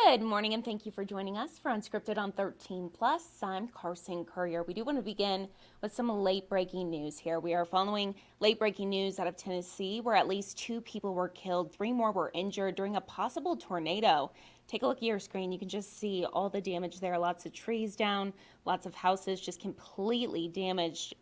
Good morning and thank you for joining us for Unscripted on 13 Plus. I'm Carson Courier. We do want to begin with some late breaking news here. We are following late breaking news out of Tennessee where at least 2 people were killed, 3 more were injured during a possible tornado. Take a look at your screen. You can just see all the damage there. Lots of trees down, lots of houses just completely damaged,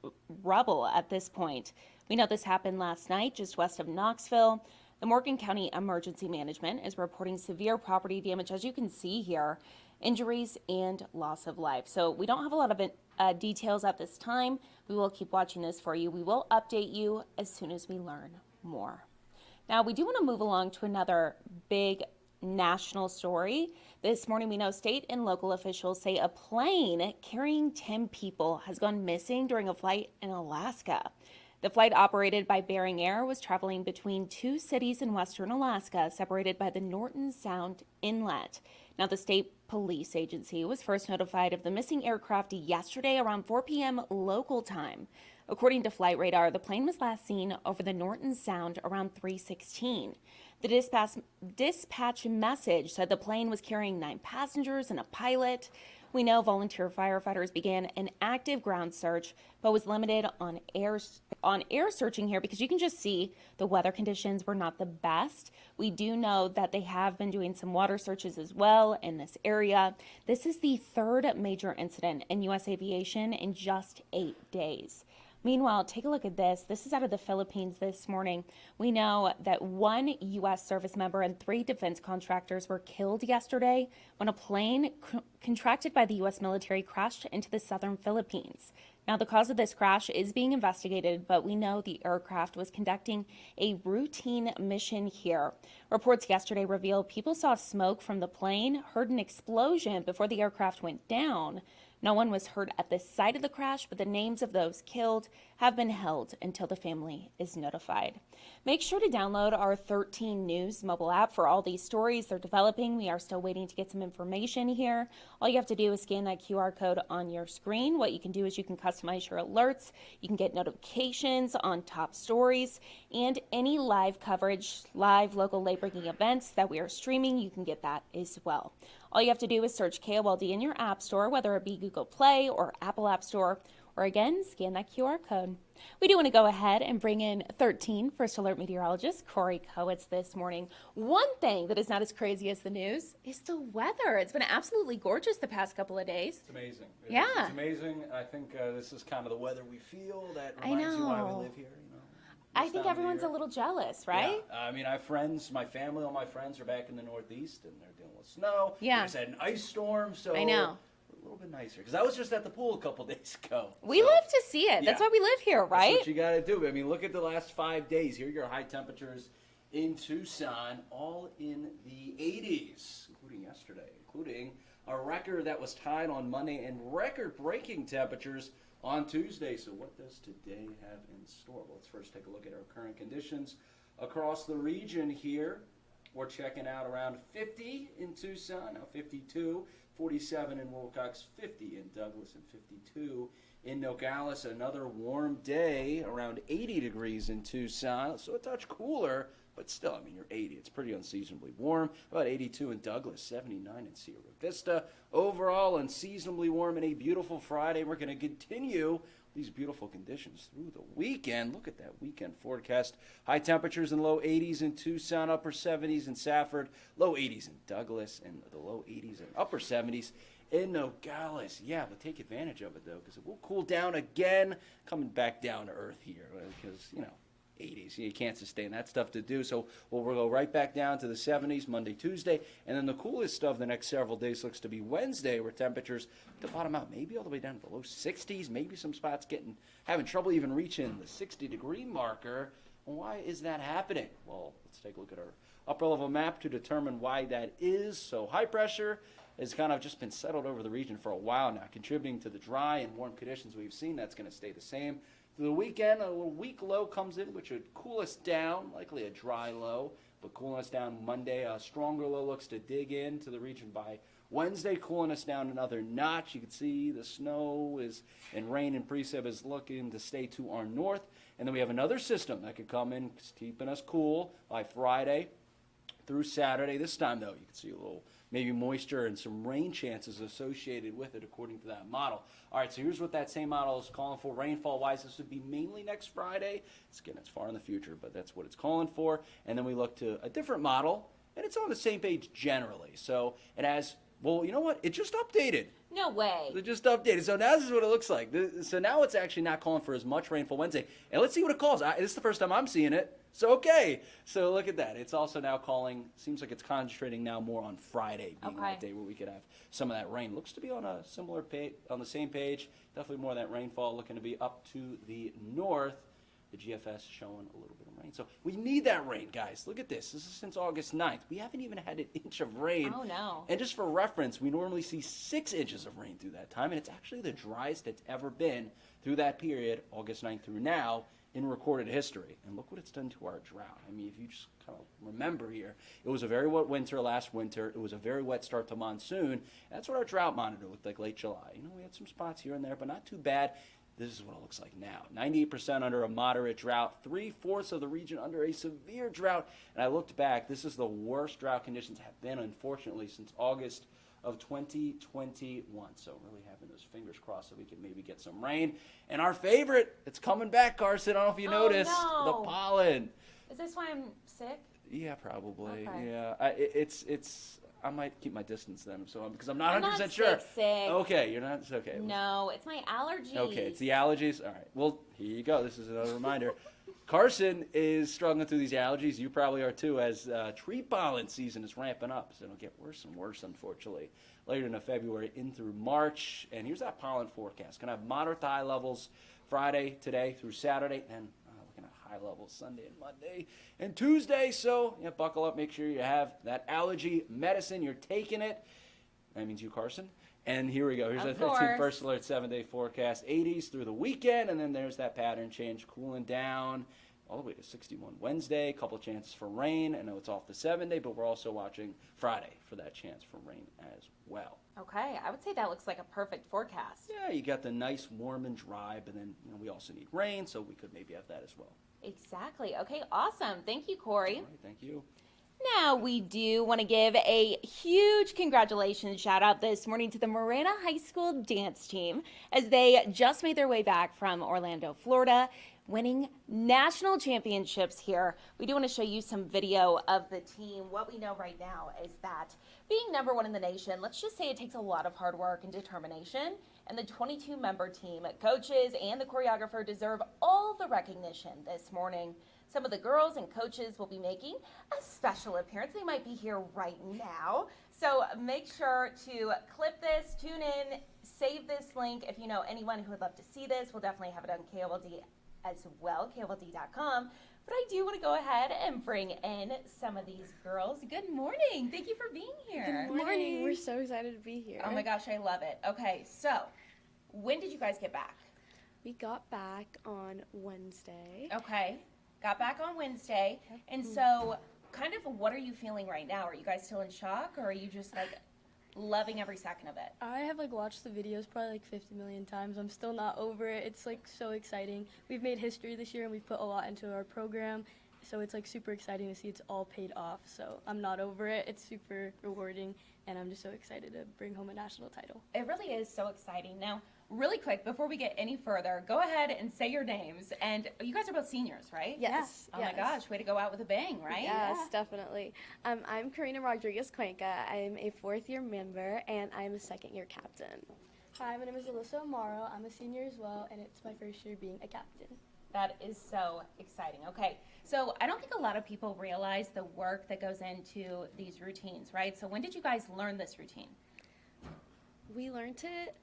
rubble at this point. We know this happened last night just west of Knoxville. The Morgan County Emergency Management is reporting severe property damage, as you can see here, injuries and loss of life. So we don't have a lot of details at this time. We will keep watching this for you. We will update you as soon as we learn more. Now, we do want to move along to another big national story. This morning, we know state and local officials say a plane carrying 10 people has gone missing during a flight in Alaska. The flight, operated by Bering Air, was traveling between 2 cities in western Alaska, separated by the Norton Sound Inlet. Now, the state police agency was first notified of the missing aircraft yesterday around 4 p.m. local time. According to Flight Radar, the plane was last seen over the Norton Sound around 3:16. The dispatch message said the plane was carrying 9 passengers and a pilot. We know volunteer firefighters began an active ground search, but was limited on air searching here because you can just see the weather conditions were not the best. We do know that they have been doing some water searches as well in this area. This is the 3rd major incident in U.S. aviation in just 8 days. Meanwhile, take a look at this. This is out of the Philippines this morning. We know that 1 U.S. service member and 3 defense contractors were killed yesterday when a plane contracted by the U.S. military crashed into the southern Philippines. Now, the cause of this crash is being investigated, but we know the aircraft was conducting a routine mission here. Reports yesterday revealed people saw smoke from the plane, heard an explosion before the aircraft went down. No one was hurt at the site of the crash, but the names of those killed have been held until the family is notified. Make sure to download our 13 News mobile app for all these stories. They're developing. We are still waiting to get some information here. All you have to do is scan that QR code on your screen. What you can do is you can customize your alerts. You can get notifications on top stories and any live coverage, live local late-breaking events that we are streaming. You can get that as well. All you have to do is search KOLD in your app store, whether it be Google Play or Apple App Store, or again, scan that QR code. We do want to go ahead and bring in 13 First Alert meteorologist Corey Kowitz this morning. One thing that is not as crazy as the news is the weather. It's been absolutely gorgeous the past couple of days. It's amazing. It's amazing. I think this is kind of the weather we feel that reminds you why we live here. I think everyone's a little jealous, right? Yeah. I mean, I have friends, my family, all my friends are back in the Northeast, and they're dealing with snow. Yeah. We just had an ice storm, so I know. A little bit nicer. Because I was just at the pool a couple days ago. We love to see it. That's why we live here, right? That's what you got to do. I mean, look at the last 5 days. Here are your high temperatures in Tucson, all in the 80s, including yesterday, including a record that was tied on Monday, and record-breaking temperatures on Tuesday. So what does today have in store? Well, let's first take a look at our current conditions across the region here. We're checking out around 50 in Tucson, now 52, 47 in Wilcox, 50 in Douglas, and 52 in Nogales. Another warm day, around 80 degrees in Tucson, so a touch cooler, but still, I mean, you're 80. It's pretty unseasonably warm. About 82 in Douglas, 79 in Sierra Vista. Overall, unseasonably warm and a beautiful Friday. We're going to continue these beautiful conditions through the weekend. Look at that weekend forecast. High temperatures in the low 80s in Tucson, upper 70s in Safford, low 80s in Douglas, and the low 80s and upper 70s in Nogales. Yeah, but take advantage of it, though, because it will cool down again, coming back down to earth here, because, 80s. You can't sustain that stuff to do. So we'll go right back down to the 70s Monday, Tuesday. And then the coolest of the next several days looks to be Wednesday, where temperatures to bottom out maybe all the way down to the low 60s. Maybe some spots having trouble even reaching the 60-degree marker. Why is that happening? Well, let's take a look at our upper level map to determine why that is. So high pressure has kind of just been settled over the region for a while now, contributing to the dry and warm conditions we've seen. That's going to stay the same. Through the weekend, a little weak low comes in, which would cool us down, likely a dry low, but cooling us down Monday. A stronger low looks to dig into the region by Wednesday, cooling us down another notch. You can see the snow and rain and precip is looking to stay to our north. And then we have another system that could come in, keeping us cool by Friday through Saturday. This time, though, you can see a little maybe moisture and some rain chances associated with it according to that model. All right, so here's what that same model is calling for rainfall-wise. This would be mainly next Friday. It's far in the future, but that's what it's calling for. And then we look to a different model, and it's on the same page generally. So it has, well, you know what? It just updated. No way. It just updated. So now this is what it looks like. So now it's actually not calling for as much rainfall Wednesday. And let's see what it calls. This is the first time I'm seeing it. So, okay. So look at that. It's also now calling, seems like it's concentrating now more on Friday being that day where we could have some of that rain. Looks to be on a similar page, on the same page. Definitely more of that rainfall looking to be up to the north. The GFS showing a little bit of rain. So we need that rain, guys. Look at this. This is since August 9th. We haven't even had an inch of rain. Oh, no. And just for reference, we normally see 6 inches of rain through that time, and it's actually the driest it's ever been through that period, August 9th through now, in recorded history. And look what it's done to our drought. I mean, if you just kind of remember here, it was a very wet winter last winter. It was a very wet start to monsoon. That's what our drought monitor looked like late July. You know, we had some spots here and there, but not too bad. This is what it looks like now. 98% under a moderate drought, 3/4 of the region under a severe drought. And I looked back, this is the worst drought conditions have been, unfortunately, since August of 2021. So really having those fingers crossed so we can maybe get some rain. And our favorite, it's coming back, Carson. I don't know if you noticed, no. the pollen. Is this why I'm sick? Yeah, probably. Okay. Yeah, I might keep my distance then, because I'm not I'm 100% not sure. sick. Okay, you're not. Okay. No, it's my allergies. Okay, it's the allergies. All right. Well, here you go. This is another reminder. Carson is struggling through these allergies. You probably are too, as tree pollen season is ramping up. So it'll get worse and worse, unfortunately, later into February in through March. And here's that pollen forecast. Going to have moderate to high levels Friday, today through Saturday, and looking at high levels Sunday and Monday and Tuesday. So yeah, buckle up. Make sure you have that allergy medicine. You're taking it. That means you, Carson. And here we go. Here's Of our 13 course. First Alert 7-day forecast. 80s through the weekend, and then there's that pattern change, cooling down all the way to 61 Wednesday. A couple chances for rain. I know it's off the 7-day, but we're also watching Friday for that chance for rain as well. Okay, I would say that looks like a perfect forecast. Yeah, you got the nice, warm and dry, but then we also need rain, so we could maybe have that as well. Exactly. Okay, awesome. Thank you, Corey. All right, thank you. Now, we do want to give a huge congratulations shout out this morning to the Marana High School dance team as they just made their way back from Orlando, Florida, winning national championships here. We do want to show you some video of the team. What we know right now is that being number 1 in the nation, let's just say it takes a lot of hard work and determination. And the 22-member team, coaches, and the choreographer deserve all the recognition this morning. Some of the girls and coaches will be making a special appearance. They might be here right now. So make sure to clip this, tune in, save this link. If you know anyone who would love to see this, we'll definitely have it on KOLD as well, KOLD.com. But I do want to go ahead and bring in some of these girls. Good morning. Thank you for being here. Good morning. We're so excited to be here. Oh my gosh, I love it. Okay, so when did you guys get back? We got back on Wednesday. Okay. Got back on Wednesday. And so, kind of, what are you feeling right now? Are you guys still in shock, or are you just like loving every second of it? I have watched the videos probably 50 million times. I'm still not over it. It's so exciting. We've made history this year and we've put a lot into our program. So it's super exciting to see it's all paid off. So I'm not over it. It's super rewarding and I'm just so excited to bring home a national title. It really is so exciting. Now, really quick, before we get any further, go ahead and say your names. And you guys are both seniors, right? Yes. Oh my gosh, way to go out with a bang, right? Yes, definitely. I'm Karina Rodriguez Cuenca. I'm a 4th-year member, and I'm a 2nd-year captain. Hi, my name is Alyssa Amaro. I'm a senior as well, and it's my first year being a captain. That is so exciting. Okay, so I don't think a lot of people realize the work that goes into these routines, right? So when did you guys learn this routine? We learned it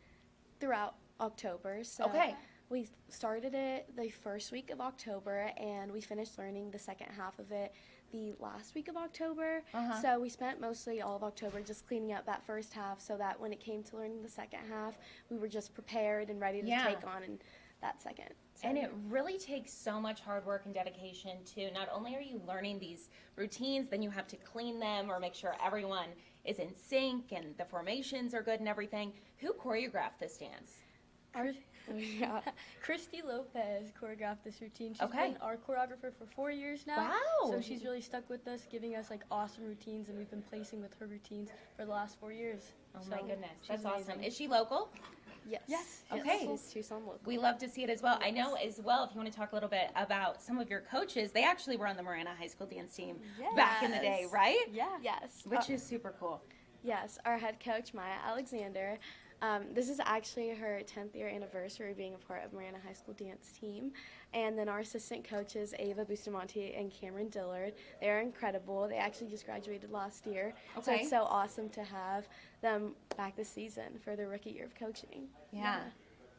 throughout October. So Okay. we started it the first week of October, and we finished learning the second half of it the last week of October. So we spent mostly all of October just cleaning up that first half so that when it came to learning the second half, we were just prepared and ready to Yeah. take on that second. So, And it really takes so much hard work and dedication to not only are you learning these routines, then you have to clean them or make sure everyone is in sync and the formations are good and everything. Who choreographed this dance? Yeah. Christy Lopez choreographed this routine. She's Okay. been our choreographer for 4 years now. Wow. So she's really stuck with us, giving us like awesome routines, and we've been placing with her routines for the last 4 years. Oh So my goodness, she's that's awesome. amazing. Is she local? Yes. Yes. Okay. She's Tucson local. We love to see it as well. I know as well, if you want to talk a little bit about some of your coaches, they actually were on the Marana High School dance team back in the day, Yes. right? Yeah. Yes. Which is super cool. Yes, our head coach, Maya Alexander. This is actually her 10th year anniversary being a part of Marana High School dance team. And then our assistant coaches, Ava Bustamante and Cameron Dillard, they're incredible. They actually just graduated last year. So Okay. it's so awesome to have them back this season for their rookie year of coaching. Yeah.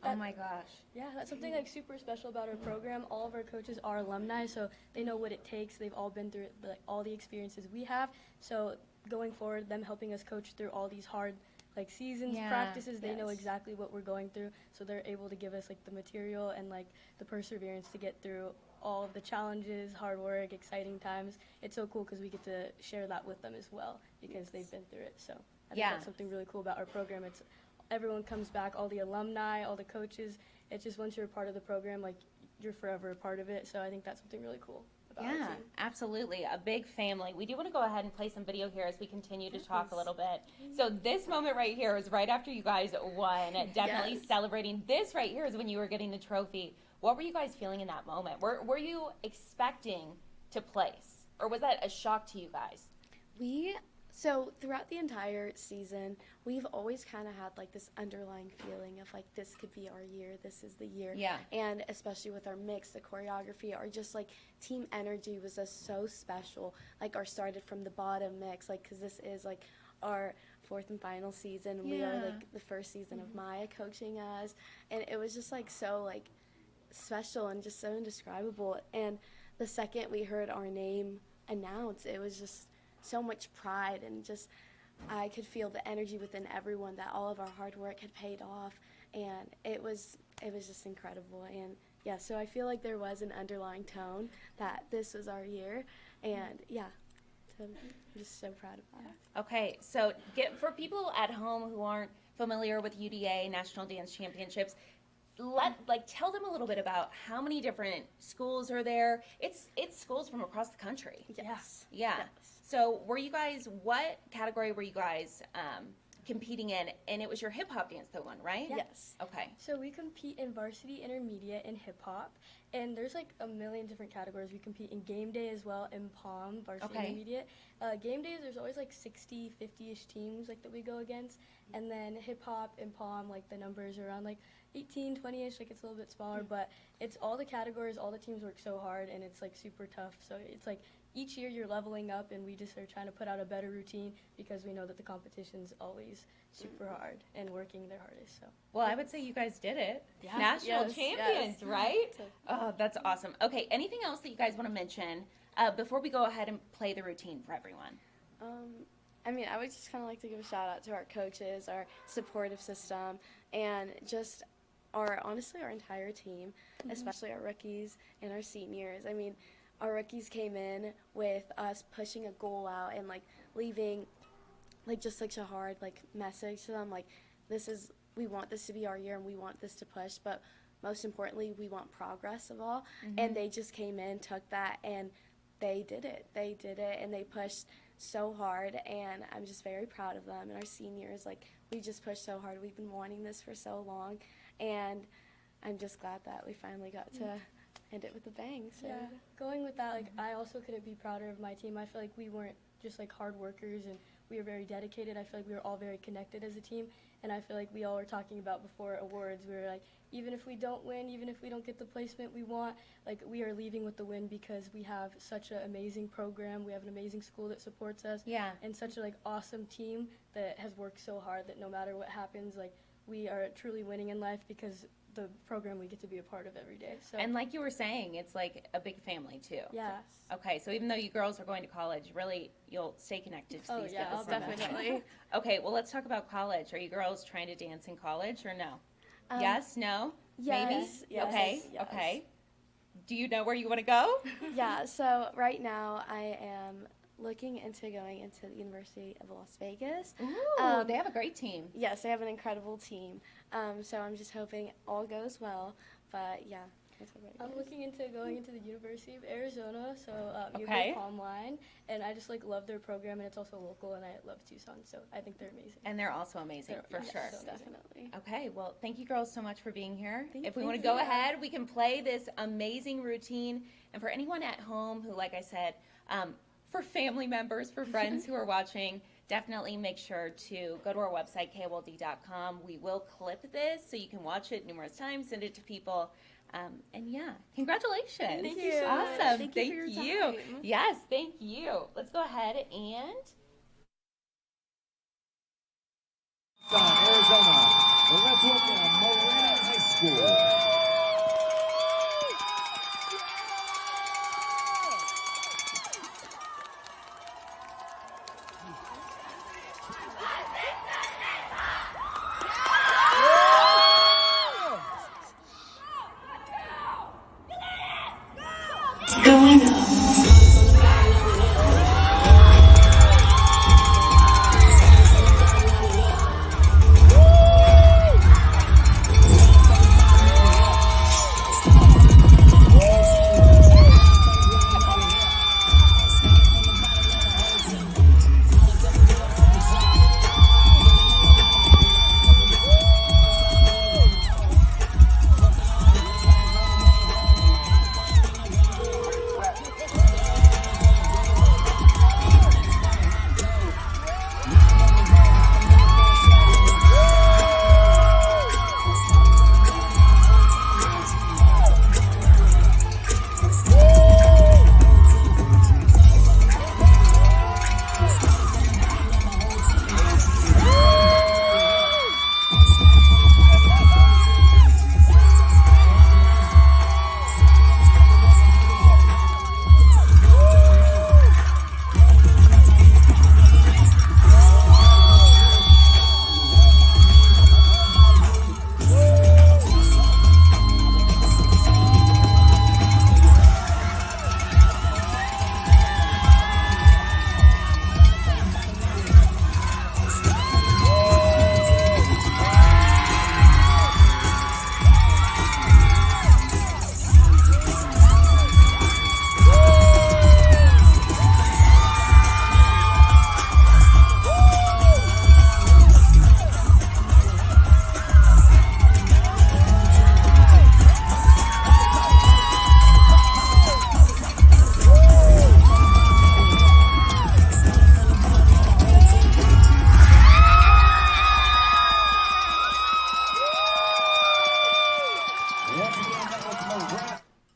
Oh my gosh. Yeah, that's something like super special about our program. All of our coaches are alumni, so they know what it takes. They've all been through like all the experiences we have. So going forward, them helping us coach through all these hard like seasons, Yeah. practices, they know Yes. exactly what we're going through. So they're able to give us like the material and like the perseverance to get through all of the challenges, hard work, exciting times. It's so cool because we get to share that with them as well because they've been through it. So I think Yeah. that's something really cool about our program. It's everyone comes back, all the alumni, all the coaches. It's just once you're a part of the program, like you're forever a part of it. So I think that's something really cool about our Yeah, team. absolutely. A big family. We do want to go ahead and play some video here as we continue to talk a little bit. So this moment right here was right after you guys won. Definitely Yes. celebrating. This right here is when you were getting the trophy. What were you guys feeling in that moment? Were you expecting to place? Or was that a shock to you guys? So throughout the entire season, we've always kind of had like this underlying feeling of like this could be our year, this is the year. Yeah. And especially with our mix, the choreography, our just like team energy was just so special. Like our started from the bottom mix, like because this is like our fourth and final season. We are Yeah. like the first season of Maya coaching us, and it was just like so like special and just so indescribable. And the second we heard our name announced, it was just so much pride, and just I could feel the energy within everyone that all of our hard work had paid off, and it was just incredible. And yeah, so I feel like there was an underlying tone that this was our year, and yeah, so I'm just so proud of that. Okay, so for people at home who aren't familiar with UDA National Dance Championships, tell them a little bit about how many different schools are there. It's schools from across the country. Yes. Yeah. Yes. So what category were you guys competing in? And it was your hip hop dance that won, right? Yes. Okay. So we compete in varsity intermediate and hip hop, and there's like a million different categories. We compete in game day as well in POM, varsity Okay. intermediate. Game days, there's always like 60, 50-ish teams like that we go against, and then hip hop and POM, like the numbers are around like 18, 20-ish, like it's a little bit smaller, but it's all the categories, all the teams work so hard, and it's like super tough. So it's like each year you're leveling up, and we just are trying to put out a better routine because we know that the competition's always super hard and working their hardest. So Well, I would say you guys did it. Yeah. National Yes, champions, yes. right? Oh, that's awesome. Okay, anything else that you guys want to mention before we go ahead and play the routine for everyone? I mean, I would just kind of like to give a shout out to our coaches, our supportive system, and just honestly, our entire team, especially our rookies and our seniors. I mean, our rookies came in with us pushing a goal out and like leaving like just such a hard like message to them, like we want this to be our year and we want this to push, but most importantly we want progress of all. And they just came in, took that, and they did it and they pushed so hard, and I'm just very proud of them. And our seniors, like, we just pushed so hard. We've been wanting this for so long, and I'm just glad that we finally got to end it with a bang. So yeah, going with that, like I also couldn't be prouder of my team. I feel like we weren't just like hard workers, and we were very dedicated. I feel like we were all very connected as a team, and I feel like we all were talking about before awards. We were like, even if we don't win, even if we don't get the placement we want, like we are leaving with the win because we have such an amazing program. We have an amazing school that supports us, Yeah. and such a like awesome team that has worked so hard that no matter what happens, like we are truly winning in life because the program we get to be a part of every day. So And like you were saying, it's like a big family too. yeah. Okay, so even though you girls are going to college, really you'll stay connected to Oh, these yeah, guys. I'll definitely. Okay, well let's talk about college. Are you girls trying to dance in college or no? Um, Yes, no, yes, maybe. yes, Okay, yes. okay. Do you know where you want to go? yeah, so right now I am looking into going into the University of Las Vegas. Ooh, they have a great team. Yes, they have an incredible team. So I'm just hoping all goes well. But yeah, that's what it I'm is. looking into going into the University of Arizona, so Okay. UVA Palm Line, and I just like love their program, and it's also local, and I love Tucson, so I think they're amazing. And they're also amazing, for Yes, sure. so amazing. Definitely. Okay, well, thank you girls so much for being here. If we thank want to go you. ahead, we can play this amazing routine. And for anyone at home who, like I said, for family members, for friends who are watching, definitely make sure to go to our website, KOLD.com. We will clip this so you can watch it numerous times, send it to people. And yeah, congratulations. Thank you so much. Awesome. Thank you for your time. Yes, thank you. Let's go ahead and Arizona. Well, let's welcome Morena High School.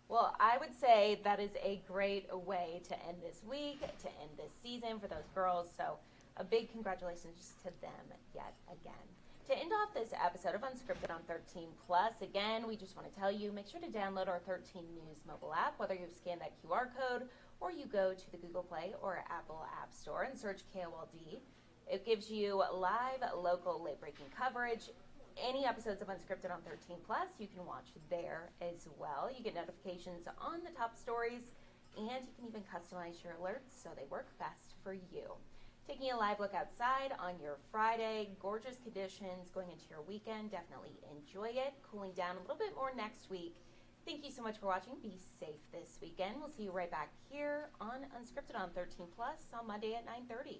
Well, I would say that is a great way to end this week, to end this season for those girls. So a big congratulations to them yet again. To end off this episode of Unscripted on 13 Plus, again, we just want to tell you, make sure to download our 13 News mobile app, whether you've scanned that QR code or you go to the Google Play or Apple App Store and search KOLD. It gives you live, local, late-breaking coverage. Any episodes of Unscripted on 13 Plus, you can watch there as well. You get notifications on the top stories, and you can even customize your alerts so they work best for you. Taking a live look outside on your Friday, gorgeous conditions going into your weekend. Definitely enjoy it. Cooling down a little bit more next week. Thank you so much for watching. Be safe this weekend. We'll see you right back here on Unscripted on 13 Plus on Monday at 9:30.